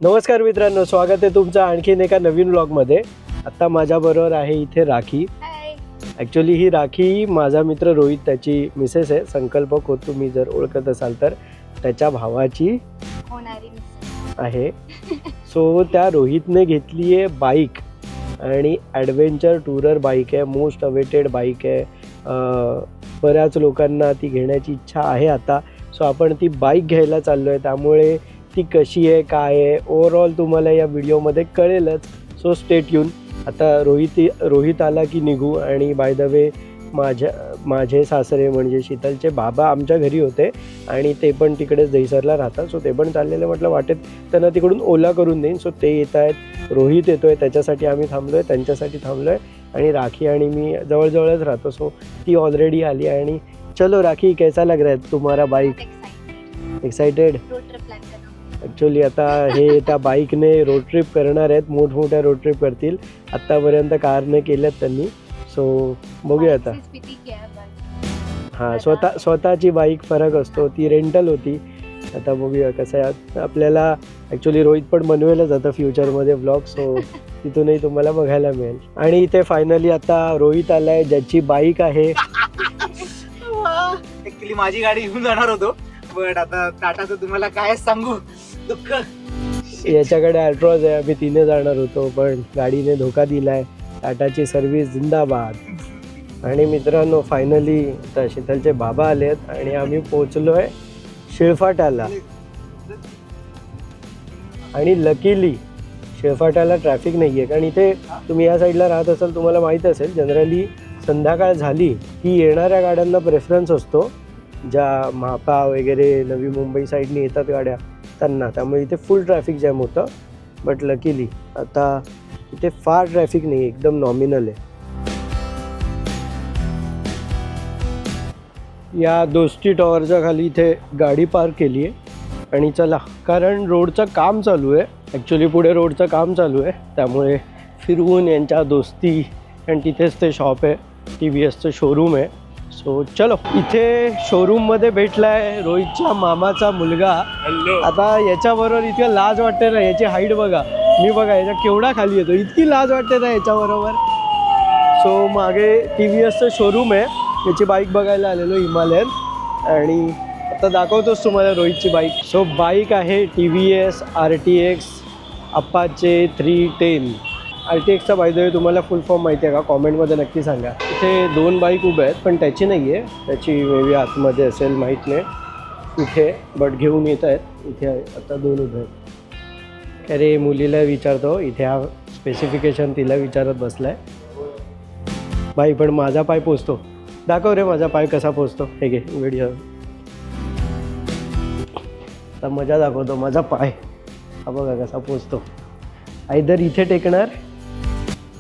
नमस्कार मित्रांनो, स्वागत आहे तुमचं आणखीन एका नवीन व्लॉगमध्ये. आत्ता माझ्याबरोबर आहे इथे राखी. ॲक्च्युली ही राखी माझा मित्र रोहित, त्याची मिसेस आहे. संकल्प खोत तुम्ही जर ओळखत असाल तर त्याच्या भावाची होणारी आहे. सो त्या रोहितने घेतली आहे बाईक आणि ॲडव्हेंचर टूरर बाईक आहे. मोस्ट अवेटेड बाईक आहे. बऱ्याच लोकांना ती घेण्याची इच्छा आहे आता. सो आपण ती बाईक घ्यायला चाललो आहे, त्यामुळे ती कशी आहे काय आहे ओव्हरऑल तुम्हाला या व्हिडिओमध्ये कळेलच. So stay tune. आता रोहित आला की निघू. आणि बाय द वे माझे सासरे म्हणजे शीतलचे बाबा आमच्या घरी होते आणि ते पण तिकडेच दहिसरला राहतात. सो ते पण चाललेले. म्हटलं वाटेत त्यांना तिकडून ओला करून देईन. सो ते येत आहेत. रोहित येतो आहे, त्याच्यासाठी आम्ही थांबलो आहे, त्यांच्यासाठी थांबलो आहे. आणि राखी आणि मी जवळजवळच राहतो. सो ती ऑलरेडी आली. आणि चलो राखी, कैसा लग रहा है तुम्हारा बाईक? एक्साइटेड? ॲक्च्युली आता हे त्या बाईकने रोड ट्रिप करणार आहेत. मोठमोठ्या रोड ट्रिप करतील. आत्तापर्यंत कारने केल्यात त्यांनी. सो बघूया आता. हां, स्वतःची बाईक फरक असतो. ती रेंटल होती. आता बघूया कसं आहे. आपल्याला ॲक्च्युली रोहित पण बनवेलं जातं फ्युचरमध्ये व्लॉग. सो तिथूनही तुम्हाला बघायला मिळेल. आणि इथे फायनली आता रोहित आला आहे, ज्याची बाईक आहे. ऍक्च्युली माझी गाडी घेऊन जाणार होतो, बट आता टाटाचं तुम्हाला काय सांगू दुःख. याच्याकडे अल्ट्रॉज आहे. आम्ही तिने जाणार होतो, पण गाडीने धोका दिलाय. टाटाची सर्व्हिस जिंदाबाद. आणि मित्रांनो, फायनली आता शीतलचे बाबा आले आहेत आणि आम्ही पोचलो आहे शिळफाट्याला. आणि लकीली शिळफाट्याला ट्रॅफिक नाही आहे. कारण इथे तुम्ही या साईडला राहत असाल तुम्हाला माहीत असेल, जनरली संध्याकाळ झाली की येणाऱ्या गाड्यांना प्रेफरन्स असतो, ज्या महापा वगैरे नवी मुंबई साईडने येतात गाड्या त्यांना. त्यामुळे इथे फुल ट्रॅफिक जॅम होतं. बट लकीली आता इथे फार ट्रॅफिक नाही, एकदम नॉमिनल आहे. या दोस्ती टॉवरच्या खाली इथे गाडी पार्क केली आहे. आणि चला, कारण रोडचं काम चालू आहे. ॲक्च्युली पुढे रोडचं काम चालू आहे, त्यामुळे फिरवून यांच्या दोस्ती. आणि तिथेच ते शॉप आहे, TVSचं शोरूम आहे. सो चलो, इथे शोरूममध्ये भेटला आहे रोहितच्या मामाचा मुलगा. आता याच्याबरोबर इतकं लाज वाटते ना. याची हाईट बघा, मी बघा याच्या केवढा खाली येतो. इतकी लाज वाटते ना याच्याबरोबर. सो मागे TVSचं शोरूम आहे. याची बाईक बघायला आलेलो, हिमालयन. आणि आता दाखवतोच तुम्हाला रोहितची बाईक. सो बाईक आहे TVS RTX अपाचे 310. RTXचा बाय द वे तुम्हाला फुल फॉर्म माहिती आहे का? कॉमेंटमध्ये नक्की सांगा. इथे 2 बाईक उभ्या आहेत, पण त्याची नाही आहे. त्याची मे बी आतमध्ये असेल, माहीत नाही इथे. बट घेऊन येत आहेत. इथे आता 2 उभे आहेत. अरे मुलीला विचारतो इथे, हा स्पेसिफिकेशन तिला विचारत बसला आहे. बाई, पण माझा पाय पोचतो. दाखव रे माझा पाय कसा पोचतो. हे घे व्हिडिओ. आता मजा दाखवतो माझा पाय. हा बघा कसा पोचतो. आयदर इथे टेकणार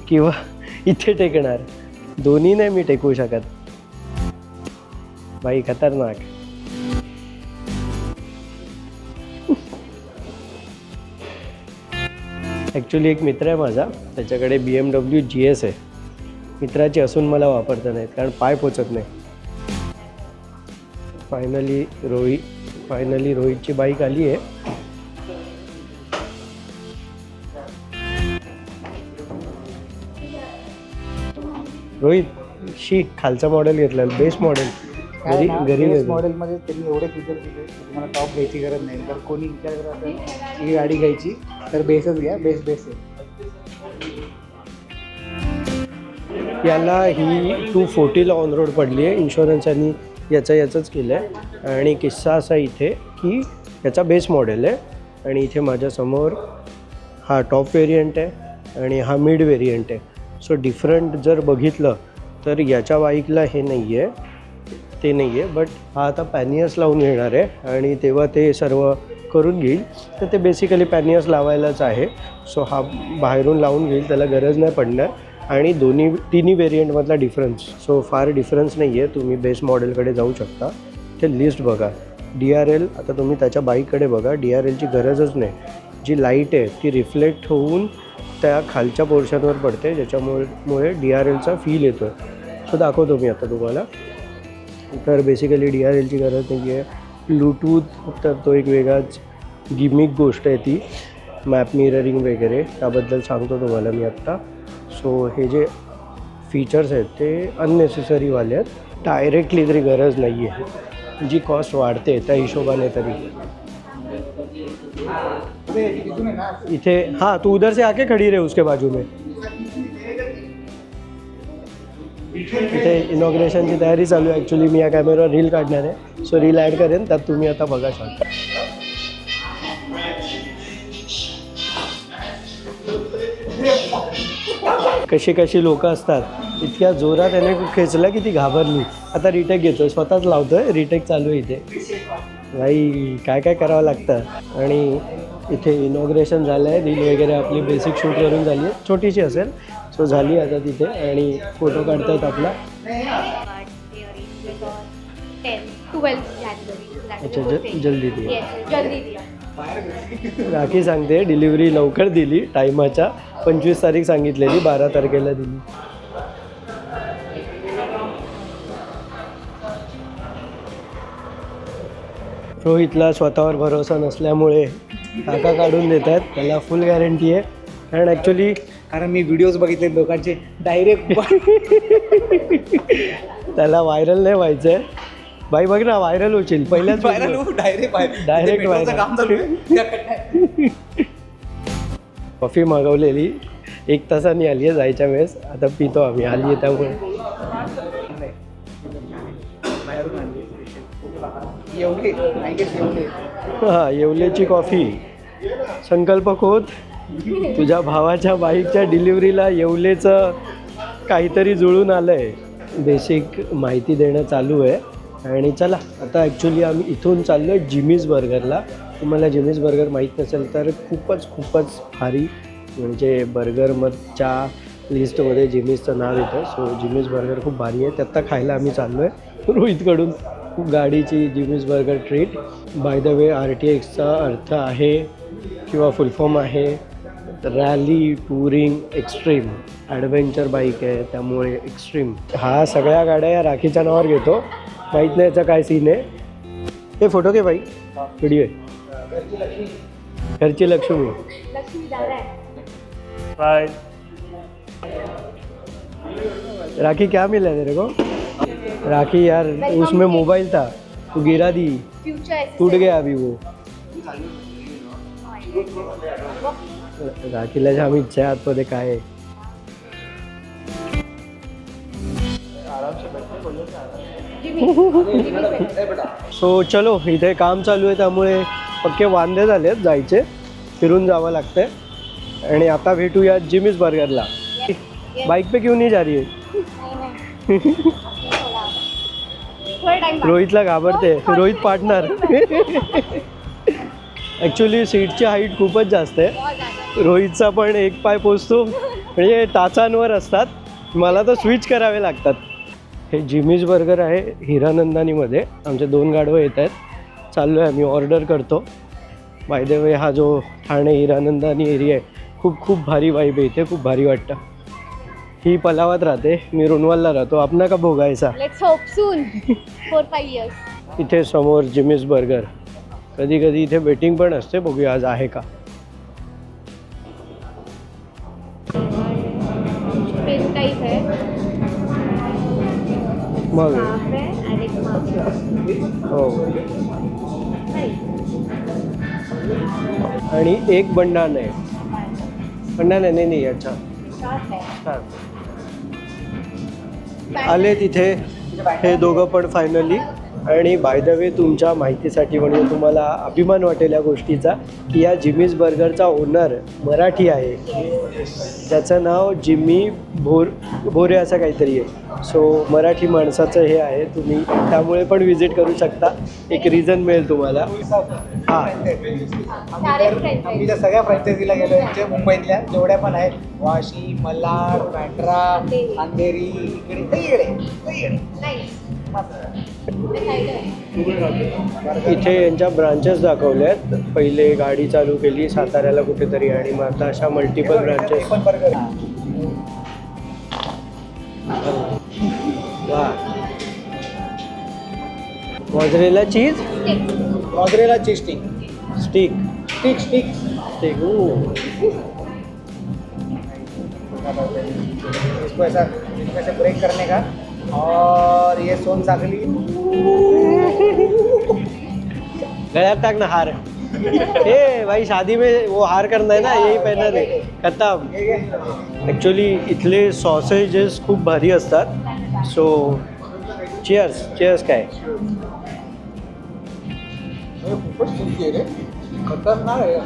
किंवा इथे टेकणार. दोन्ही नाही मी टेकवू शकत. बाई खतरनाक. ॲक्च्युली एक मित्र आहे माझा, त्याच्याकडे BMW GS आहे. मित्राची असून मला वापरता नाहीत, कारण पाय पोचत नाही. फायनली रोहितची बाईक आली आहे. रोहित, खालचा मॉडेल घेतला, बेस्ट मॉडेल. घरी मॉडेलमध्ये त्यांनी एवढे फीचर दिले, तुम्हाला टॉप घ्यायची गरज नाही. तर कोणी विचार करत असेल ही गाडी घ्यायची तर बेसच घ्या. बेस्ट आहे. याला ही 240ला ऑन रोड पडली आहे. इन्शुरन्स यांनी याचंच केलं आहे. आणि किस्सा असा इथे की याचा बेस मॉडेल आहे. आणि इथे माझ्यासमोर हा टॉप व्हेरियंट आहे आणि हा मिड व्हेरियंट आहे. सो डिफरंट जर बघितलं तर याच्या बाईकला हे नाही आहे, ते नाही आहे. बट हा आता पॅनियर्स लावून घेणार आहे आणि तेव्हा ते सर्व करून घेईल. तर ते बेसिकली पॅनियर्स लावायलाच आहे. सो हा बाहेरून लावून घेईल, त्याला गरज नाही पडणार. आणि तिन्ही व्हेरियंटमधला डिफरन्स, सो फार डिफरन्स नाही आहे. तुम्ही बेस मॉडेलकडे जाऊ शकता. ते लिस्ट बघा. DRL, आता तुम्ही त्याच्या बाईककडे बघा. DRLची गरजच नाही. जी लाईट आहे ती रिफ्लेक्ट होऊन त्या खालच्या पोर्शनवर पडते, ज्याच्यामुळे DRLचा फील येतो. सो दाखवतो मी आता तुम्हाला. तर बेसिकली DRLची गरज नाही आहे. ब्लूटूथ तर तो एक वेगळाच गिमिक गोष्ट आहे ती. मॅप मिररिंग वगैरे त्याबद्दल सांगतो तुम्हाला मी आत्ता. सो हे जे फीचर्स आहेत ते अननेसेसरीवाले आहेत, डायरेक्टली तरी गरज नाही आहे, जी कॉस्ट वाढते त्या हिशोबाने तरी. इथे हाँ तू उधर से आके खड़ी रहे उसके बाजू में. इथे इनॉग्रेशनची तयारी चालू आहे. ॲक्च्युली मी या कॅमेरावर रील काढणार आहे, सो रील ॲड करेन, त्यात तुम्ही आता बघा शकता. कशी कशी लोक असतात, इतक्या जोरात त्याने खेचला की ती घाबरली. आता रिटेक घेतोय, स्वतःच लावतोय, रिटेक चालू आहे इथे. भाई काय काय करावं लागतं. आणि इथे इनॉग्रेशन झालं आहे, रील वगैरे आपली बेसिक शूट करून झाली आहे, छोटीशी असेल. सो झाली आता तिथे आणि फोटो काढतायत आपला. अच्छा जल्दी दी. राखी सांगते डिलिव्हरी लवकर दिली, टायमाच्या 25 तारीख सांगितलेली, 12 तारखेला दिली. रोहितला स्वतःवर भरोसा नसल्यामुळे काका काढून देत आहेत. त्याला फुल गॅरंटी आहे, कारण मी व्हिडिओज बघितले लोकांचे, डायरेक्ट त्याला व्हायरल नाही व्हायचं आहे. बाई बघ ना, व्हायरल होशील पहिल्याच डायरेक्ट कॉफी मागवलेली 1 तासाने आली आहे, जायच्या वेळेस. आता पितो आम्ही, आली आहे त्यामुळे. हां येवलेची कॉफी. संकल्प खोत, तुझ्या भावाच्या बाईकच्या डिलिव्हरीला येवलेचं काहीतरी जुळून आलं आहे. बेसिक माहिती देणं चालू आहे. आणि चला आता ॲक्च्युली आम्ही इथून चाललो आहे जिमीज बर्गरला. तुम्हाला जिमीज बर्गर माहीत नसेल तर खूपच भारी, म्हणजे बर्गरच्या लिस्टमध्ये जिमीजचं नाव येतं. सो जिमीज बर्गर खूप भारी आहे. त्यात खायला आम्ही चाललो आहे रोहितकडून गाडीची Jimmy's burger treat. By the way RTXचा अर्थ आहे किंवा फुल फॉर्म आहे rally touring extreme. Adventure bike आहे त्यामुळे एक्स्ट्रीम. हा सगळ्या गाड्या या राखीच्या नावावर घेतो, माहीत नाही याचा काय सीन आहे. हे फोटो घे बाई, व्हिडिओ आहे. घरची लक्ष्मी. बाय. राखी क्या मिला तेरे को? राखी यार उसमें मोबाइल था, तू गिरा दी, टूट गया अभी वो. राखीला जाम इच्छा आहे आतमध्ये काय आहे. सो चलो, इथे काम चालू आहे त्यामुळे पक्के वांदे झाले आहेत, जायचे, फिरून जावं लागतंय. आणि आता भेटूया जिमीज बर्गरला. बाइक पे क्यों नहीं जा रही है? रोहितला घाबरते, रोहित पार्टनर. ॲक्च्युली सीटची हाईट खूपच जास्त आहे. रोहितचा पण एक पाय पोचतो, म्हणजे टाचांवर असतात, मला तर स्विच करावे लागतात. हे जिमीज बर्गर आहे हिरानंदानीमध्ये. आमचे 2 गाडवं येत आहेत, चाललो आहे आम्ही, ऑर्डर करतो. बाय द वे हा जो ठाणे हिरानंदानी एरिया आहे, खूप भारी वाईब आहे इथे, खूप भारी वाटतं. ही पलावात राहते, मी रोनवालला राहतो. आपणा का भोगायचा. Let's hope soon 4-5 years. इथे समोर जिमीज बर्गर. कधी कधी इथे वेटिंग पण असते, बघूया आज आहे का. पेन टाइप है, मग हाफ है और एक हाफ. हो. आणि एक बंडान आहे. बंडान आहे नाही अच्छा. आले तिथे हे दोघं पण फायनली. आणि बाय द वे तुमच्या माहितीसाठी, म्हणजे तुम्हाला अभिमान वाटेल या गोष्टीचा, की या जिमीज बर्गरचा ओनर मराठी आहे, ज्याचं नाव जिमी भोरे असं काहीतरी आहे. सो मराठी माणसाचं हे आहे, तुम्ही त्यामुळे पण विजिट करू शकता, एक रिझन मिळेल तुम्हाला. हां आम्ही त्या सगळ्या फ्रँचायझीला गेलो यांच्या मुंबईतल्या जेवढ्या पण आहेत, वाशी, मल्हार, बँड्रा, अंधेरी, इकडे. इथे यांच्या ब्रांचेस दाखवल्या आहेत. पहिले गाडी चालू केली साताऱ्याला कुठेतरी, आणि मग आता अशा मल्टिपल ब्रांचेस. वा. मोझरेला चीज, मॉझरेला चीज स्टिक. स्टिक. फंटास्टिक. इसको ऐसे ब्रेक करने का और ये सोन साखली गळ्यात टाक ना हार. ए भाई शादी में वो हार करना है ना, यही पहना दे. खतम. ॲक्च्युली इथले सॉसेजेस खूप भारी असतात. सो चिअर्स काय. खूपच सुंदर आहे रे, खतरनाक आहे.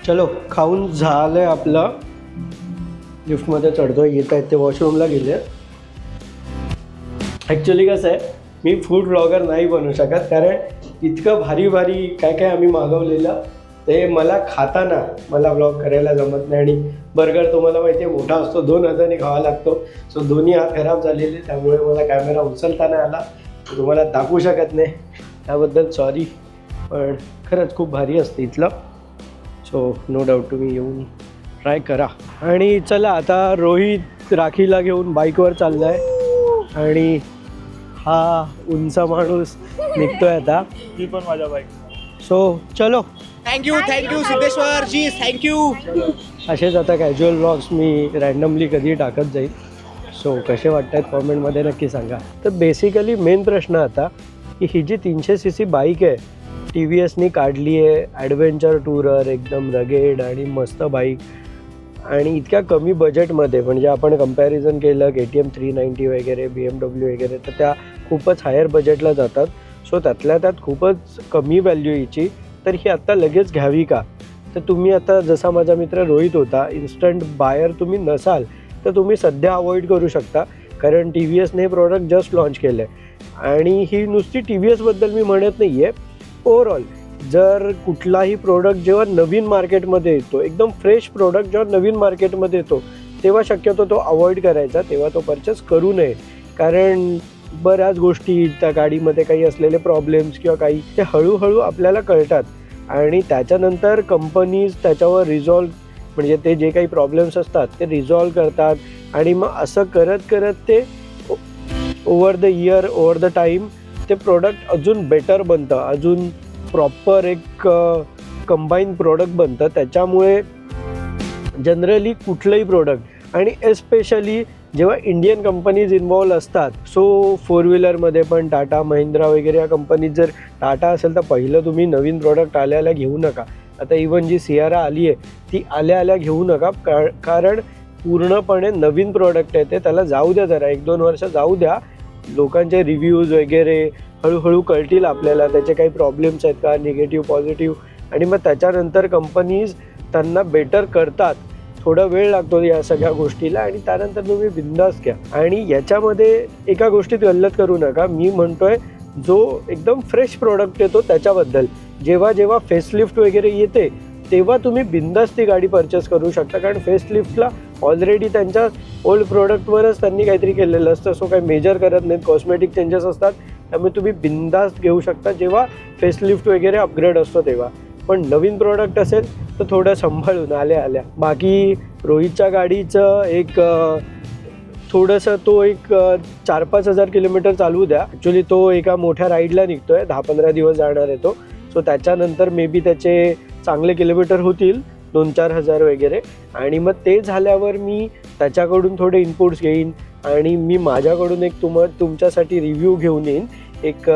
चलो खाऊन झालंय आपलं. लिफ्टमध्ये चढतोय, येत आहेत ते वॉशरूमला गेले. ॲक्च्युली कसं आहे, मी फूड ब्लॉगर नाही बनू शकत, कारण इतकं भारी भारी काय काय आम्ही मागवलेलं ते मला खाताना मला ब्लॉग करायला जमत नाही. आणि बर्गर तुम्हाला माहिती आहे मोठा असतो, 2 हाताने खावा लागतो. सो दोन्ही हात खराब झालेले, त्यामुळे मला कॅमेरा उचलता नाही आला, तुम्हाला दाखवू शकत नाही. त्याबद्दल सॉरी, पण खरंच खूप भारी असते इथलं. सो नो डाऊट तुम्ही येऊन ट्राय करा. आणि चला आता रोहित राखीला घेऊन बाईकवर चालला आहे आणि हा उंच माणूस निघतोय आता. ती पण माझ्या बाईक. सो चलो. थँक्यू सिद्धेश्वर जी, थँक्यू. असेच आता कॅज्युअल व्लॉग्स मी रॅन्डमली कधी टाकत जाईल. सो कसे वाटत आहेत कॉमेंटमध्ये नक्की सांगा. तर बेसिकली मेन प्रश्न आता की ही जी 300cc बाईक आहे टी व्ही एसनी काढली आहे, ॲडव्हेंचर टूरर, एकदम रगेड आणि मस्त बाईक, आणि इतक्या कमी बजेटमध्ये, म्हणजे आपण कंपॅरिझन केलं KTM 390 वगैरे, BMW वगैरे, तर त्या खूपच हायर बजेटला जातात. सो त्यातल्या त्यात खूपच कमी व्हॅल्यू हिची. तर ही आत्ता लगेच घ्यावी का? तर तुम्ही आता जसा माझा मित्र रोहित होता, इन्स्टंट बायर तुम्ही नसाल तर तुम्ही सध्या अवॉइड करू शकता, कारण TVSने हे प्रॉडक्ट जस्ट लॉन्च केलं आहे. आणि ही नुसती TVSबद्दल मी म्हणत नाही आहे, ओव्हरऑल जर कुठलाही प्रोडक्ट जेव्हा नवीन मार्केटमध्ये येतो, एकदम फ्रेश प्रोडक्ट जेव्हा नवीन मार्केटमध्ये येतो, तेव्हा शक्यतो तो अवॉइड करायचा, तेव्हा तो परचेस करू नये. कारण बऱ्याच गोष्टी त्या गाडीमध्ये काही असलेले प्रॉब्लेम्स किंवा काही ते हळूहळू आपल्याला कळतात आणि त्याच्यानंतर कंपनीज त्याच्यावर रिझॉल्व, म्हणजे ते जे काही प्रॉब्लेम्स असतात ते रिझॉल्व करतात. आणि मग असं करत करत ते over the year, over the time ते प्रोडक्ट अजून बेटर बनतं, अजून प्रॉपर एक कंबाईन प्रोडक्ट बनतं. त्याच्यामुळे जनरली कुठलंही प्रोडक्ट, आणि एस्पेशली जेव्हा इंडियन कंपनीज इन्वॉल्व असतात, सो 4 व्हीलरमध्ये पण टाटा, महिंद्रा वगैरे या कंपनीज, जर टाटा असेल तर पहिलं तुम्ही नवीन प्रोडक्ट आल्या घेऊ नका. आता इवन जी सियारा आली आहे ती आल्या घेऊ नका, कारण पूर्णपणे नवीन प्रोडक्ट आहे ते, त्याला जाऊ द्या, जरा 1-2 वर्ष जाऊ द्या. लोकांचे रिव्ह्यूज वगैरे हळूहळू कळतील आपल्याला, त्याचे काही प्रॉब्लेम्स आहेत का, निगेटिव्ह, पॉझिटिव्ह, आणि मग त्याच्यानंतर कंपनीज त्यांना बेटर करतात. थोडा वेळ लागतो या सगळ्या गोष्टीला, आणि त्यानंतर तुम्ही बिंदास घ्या. आणि याच्यामध्ये एका गोष्टीत गल्लत करू नका. मी म्हणतोय जो एकदम फ्रेश प्रोडक्ट येतो त्याच्याबद्दल. जेव्हा फेसलिफ्ट वगैरे येते तेव्हा तुम्ही बिंदास ती गाडी परचेस करू शकता, कारण फेसलिफ्टला ऑलरेडी त्यांच्या ओल्ड प्रोडक्टवरच त्यांनी काहीतरी केलेलं असतं. सो काही मेजर करत नाहीत, कॉस्मेटिक चेंजेस असतात, त्यामुळे तुम्ही बिंदास घेऊ शकता जेव्हा फेसलिफ्ट वगैरे अपग्रेड असतो तेव्हा. पण नवीन प्रोडक्ट असेल तर थोडं सांभाळून आल्या. बाकी रोहितच्या गाडीचं एक थोडंसं तो एक 4-5 हजार किलोमीटर चालवू द्या. ॲक्च्युली तो एका मोठ्या राईडला निघतो आहे, 10-15 दिवस जाणार आहे तो. सो त्याच्यानंतर मे बी त्याचे चांगले किलोमीटर होतील, 2-4 हजार वगैरे. आणि मग ते झाल्यावर मी त्याच्याकडून थोडे इनपुट्स घेईन आणि मी माझ्याकडून एक तुमच्यासाठी रिव्ह्यू घेऊन येईन, एक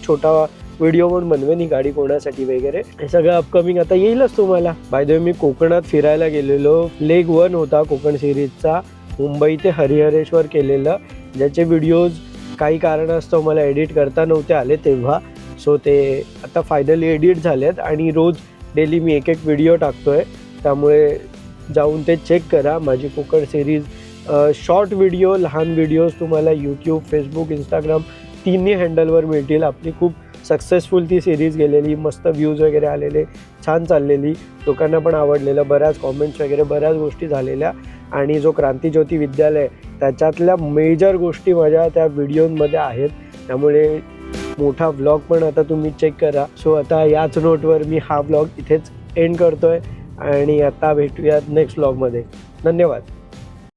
छोटा व्हिडिओ म्हणून बनवेन ही गाडी कोणासाठी वगैरे. हे सगळं अपकमिंग आता येईलच तुम्हाला. बाय द वे मी कोकणात फिरायला गेलेलो. लेग 1 होता कोकण सिरीजचा, मुंबई ते हरिहरेश्वर केलेलं, ज्याचे व्हिडिओज काही कारणास्तव मला एडिट करता नव्हते आले तेव्हा. सो ते आता फायनली एडिट झालेत आणि रोज डेली मी एक व्हिडिओ टाकतो आहे, त्यामुळे जाऊन ते चेक करा. माझी कोकण सिरीज शॉर्ट व्हिडिओ, लहान व्हिडिओज तुम्हाला यूट्यूब, फेसबुक, इंस्टाग्राम तिन्ही हँडलवर मिळतील. आपली खूप सक्सेसफुल ती सिरीज गेलेली, मस्त व्ह्यूज वगैरे आलेले, छान चाललेली, लोकांना पण आवडलेलं, बऱ्याच कॉमेंट्स वगैरे बऱ्याच गोष्टी झालेल्या. आणि जो क्रांतिज्योती विद्यालय त्याच्यातल्या मेजर गोष्टी माझ्या त्या व्हिडिओमध्ये आहेत, त्यामुळे मोठा व्लॉग पण आता तुम्ही चेक करा. सो आता याच नोटवर मी हा व्लॉग इथेच एंड करतो आहे आणि आता भेटूयात नेक्स्ट व्लॉगमध्ये. धन्यवाद.